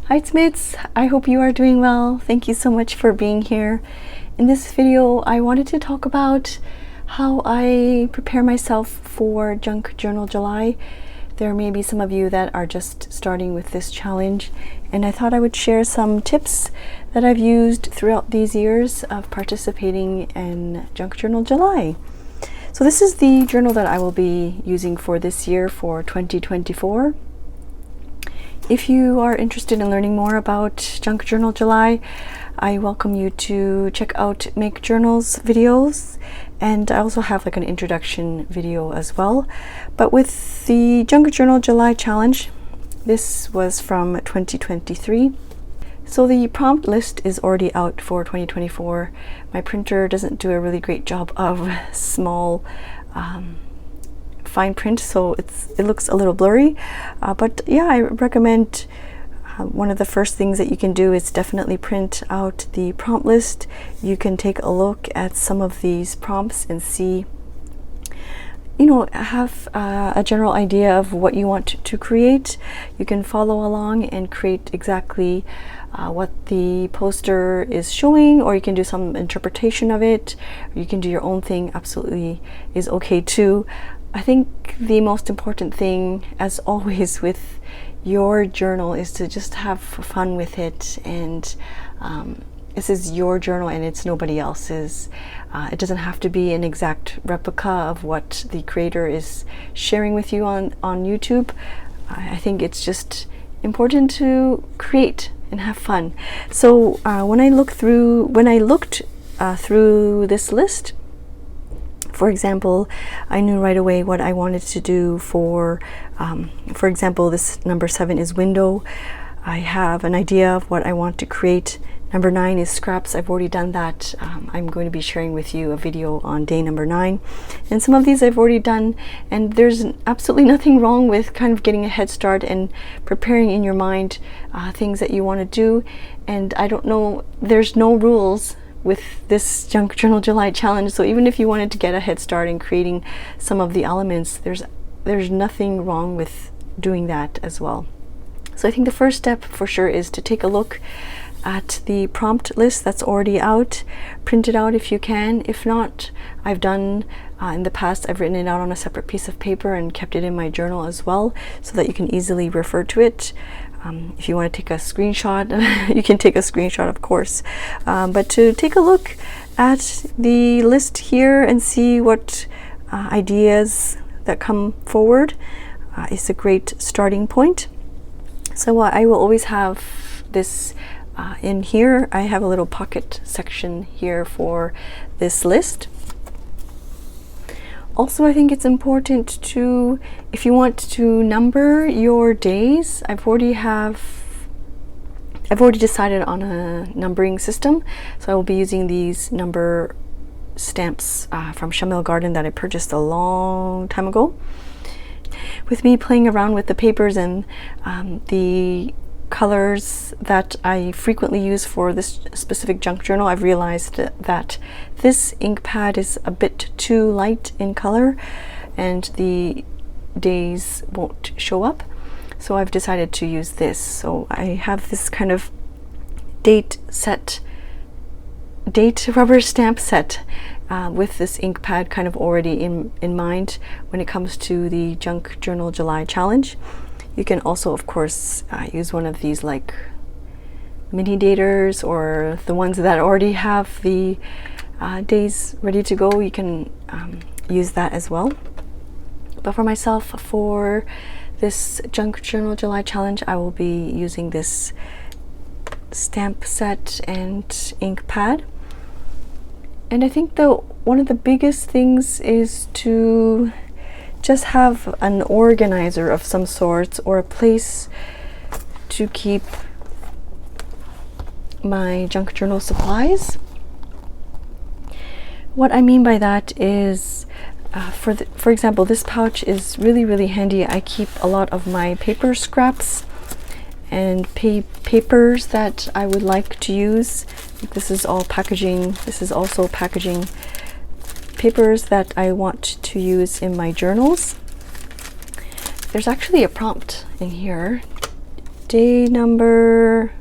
Hi Smits, I hope you are doing well. Thank you so much for being here. In this video, I wanted to talk about how I prepare myself for Junk Journal July. There may be some of you that are just starting with this challenge, and I thought I would share some tips that I've used throughout these years of participating in Junk Journal July. So this is the journal that I will be using for this year, for 2024. If you are interested in learning more about Junk Journal July, I welcome you to check out Make Journals videos, and I also have like an introduction video as well. But with the Junk Journal July challenge, this was from 2023. So the prompt list is already out for 2024. My printer doesn't do a really great job of small fine print, so it looks a little blurry, but yeah, I recommend one of the first things that you can do is definitely print out the prompt list. You can take a look at some of these prompts and see, have a general idea of what you want to create. You can follow along and create exactly what the poster is showing, or you can do some interpretation of it. You can do your own thing, absolutely is okay too. I think the most important thing, as always with your journal, is to just have fun with it, and this is your journal and it's nobody else's. It doesn't have to be an exact replica of what the creator is sharing with you on YouTube. I think it's just important to create and have fun. So when I looked through this list, for example, I knew right away what I wanted to do for example, this number 7 is window. I have an idea of what I want to create. Number 9 is scraps. I've already done that. I'm going to be sharing with you a video on day number 9. And some of these I've already done, and there's absolutely nothing wrong with kind of getting a head start and preparing in your mind things that you want to do. And I don't know, there's no rules with this Junk Journal July challenge, so even if you wanted to get a head start in creating some of the elements, there's nothing wrong with doing that as well. So I think the first step for sure is to take a look at the prompt list that's already out. Print it out if you can. If not, I've done in the past, I've written it out on a separate piece of paper and kept it in my journal as well, so that you can easily refer to it. If you want to take a screenshot, you can take a screenshot, of course. But to take a look at the list here and see what ideas that come forward is a great starting point. So I will always have this in here. I have a little pocket section here for this list. Also, I think it's important to, if you want to number your days, I've already decided on a numbering system. So I will be using these number stamps from Shamil Garden that I purchased a long time ago. With me playing around with the papers and the colors that I frequently use for this specific junk journal, I've realized that this ink pad is a bit too light in color and the days won't show up. So I've decided to use this. So I have this kind of date rubber stamp set with this ink pad kind of already in mind when it comes to the Junk Journal July challenge. You can also, of course, use one of these like mini daters, or the ones that already have the days ready to go. You can use that as well. But for myself, for this Junk Journal July challenge, I will be using this stamp set and ink pad. And I think one of the biggest things is to just have an organizer of some sort, or a place to keep my junk journal supplies. What I mean by that is, for example, this pouch is really handy. I keep a lot of my paper scraps and papers that I would like to use. This is all packaging. This is also packaging papers that I want to use in my journals. There's actually a prompt in here day number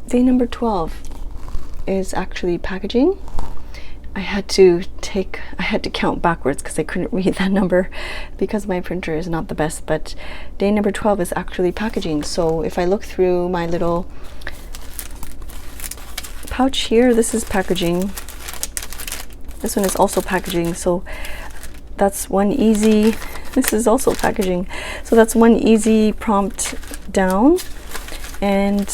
12 is actually packaging. I had to count backwards because I couldn't read that number because my printer is not the best, but day number 12 is actually packaging. So if I look through my little pouch here, this is packaging. This one is also packaging, so that's one easy, this is also packaging. So that's one easy prompt down. And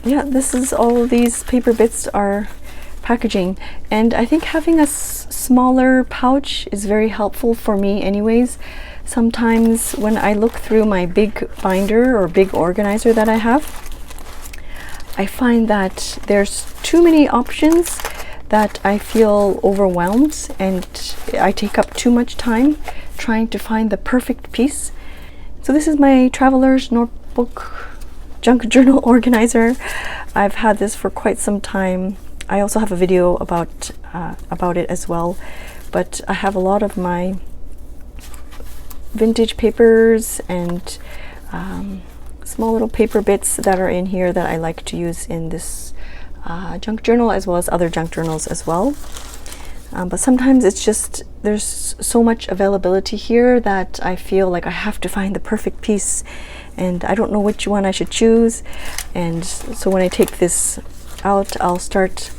yeah, this is all of these paper bits are packaging. And I think having a smaller pouch is very helpful for me anyways. Sometimes when I look through my big binder or big organizer that I have, I find that there's too many options that I feel overwhelmed, and I take up too much time trying to find the perfect piece. So this is my Traveler's Notebook junk journal organizer. I've had this for quite some time. I also have a video about it as well, but I have a lot of my vintage papers and small little paper bits that are in here that I like to use in this junk journal, as well as other junk journals as well. But sometimes it's just, there's so much availability here that I feel like I have to find the perfect piece, and I don't know which one I should choose. And so when I take this out, I'll start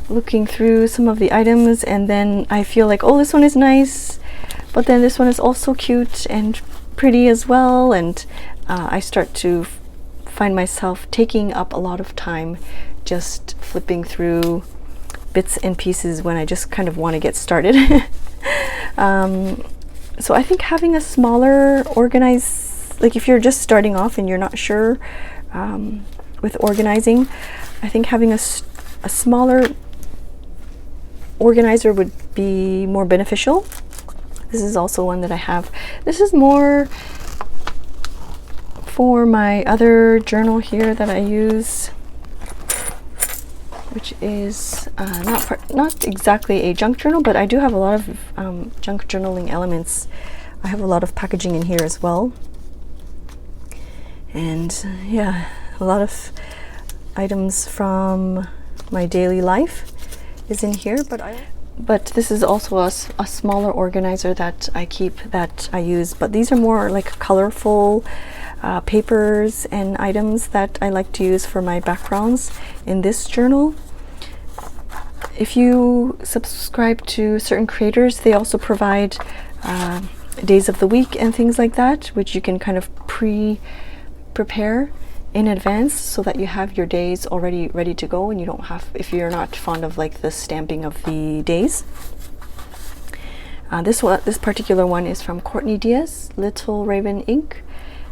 looking through some of the items, and then I feel like, oh, this one is nice, but then this one is also cute and pretty as well, and I start to find myself taking up a lot of time just flipping through bits and pieces when I just kind of want to get started. So I think having a smaller organized, like if you're just starting off and you're not sure with organizing, I think having a smaller organizer would be more beneficial. This is also one that I have. This is more for my other journal here that I use, which is not exactly a junk journal, but I do have a lot of junk journaling elements. I have a lot of packaging in here as well, and yeah, a lot of items from my daily life is in here. But this is also a smaller organizer that I keep, that I use. But these are more like colorful papers and items that I like to use for my backgrounds in this journal. If you subscribe to certain creators, they also provide days of the week and things like that, which you can kind of prepare in advance so that you have your days already ready to go, and you don't have, if you're not fond of like the stamping of the days. This particular one is from Courtney Diaz, Little Raven Ink,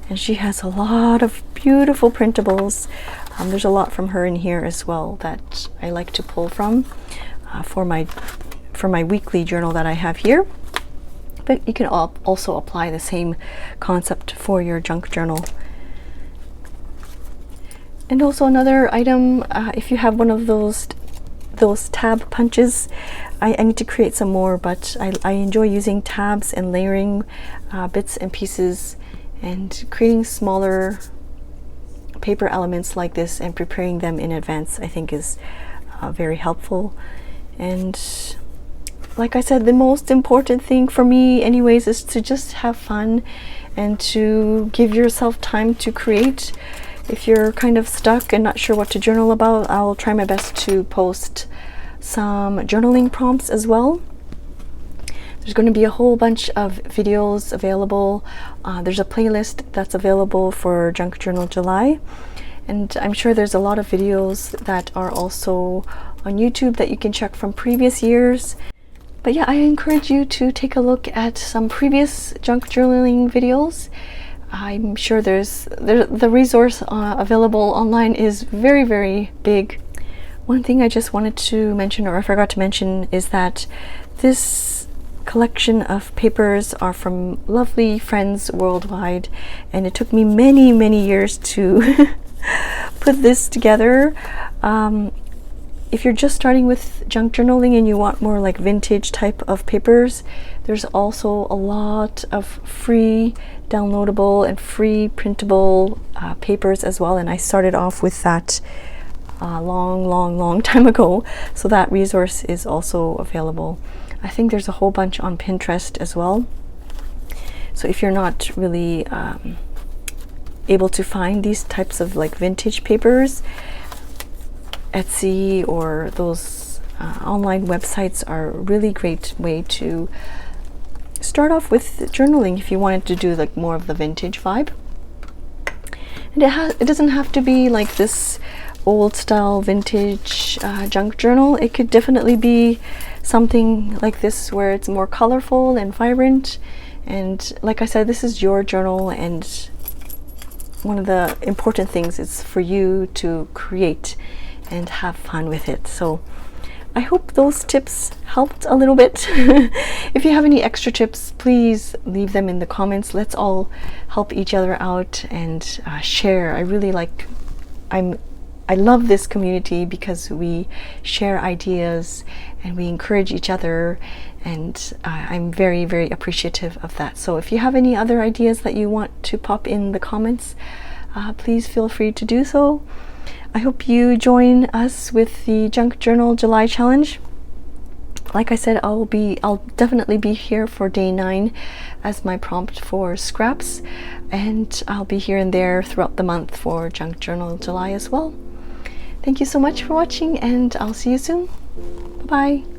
and she has a lot of beautiful printables. There's a lot from her in here as well that I like to pull from for my weekly journal that I have here. But you can also apply the same concept for your junk journal. And also another item, if you have one of those tab punches, I need to create some more, but I enjoy using tabs and layering bits and pieces and creating smaller paper elements like this and preparing them in advance, I think is very helpful. And like I said, the most important thing for me anyways is to just have fun and to give yourself time to create. If you're kind of stuck and not sure what to journal about, I'll try my best to post some journaling prompts as well. There's going to be a whole bunch of videos available. There's a playlist that's available for Junk Journal July, and I'm sure there's a lot of videos that are also on YouTube that you can check from previous years. But yeah, I encourage you to take a look at some previous junk journaling videos. I'm sure the resource available online is very, very big. One thing I just wanted to mention, or I forgot to mention, is that this collection of papers are from lovely friends worldwide, and it took me many years to put this together. if you're just starting with junk journaling and you want more like vintage type of papers, there's also a lot of free downloadable and free printable papers as well, and I started off with that long time ago, so that resource is also available. I think there's a whole bunch on Pinterest as well, so if you're not really able to find these types of like vintage papers, Etsy or those online websites are a really great way to start off with journaling if you wanted to do like more of the vintage vibe. And it doesn't have to be like this old style vintage junk journal. It could definitely be something like this where it's more colorful and vibrant, and like I said, this is your journal, and one of the important things is for you to create and have fun with it. So I hope those tips helped a little bit. If you have any extra tips, please leave them in the comments. Let's all help each other out and share. I love this community because we share ideas and we encourage each other, and I'm very appreciative of that. So if you have any other ideas that you want to pop in the comments, please feel free to do so. I hope you join us with the Junk Journal July Challenge. Like I said, I'll definitely be here for day 9 as my prompt for scraps, and I'll be here and there throughout the month for Junk Journal July as well. Thank you so much for watching, and I'll see you soon. Bye-bye.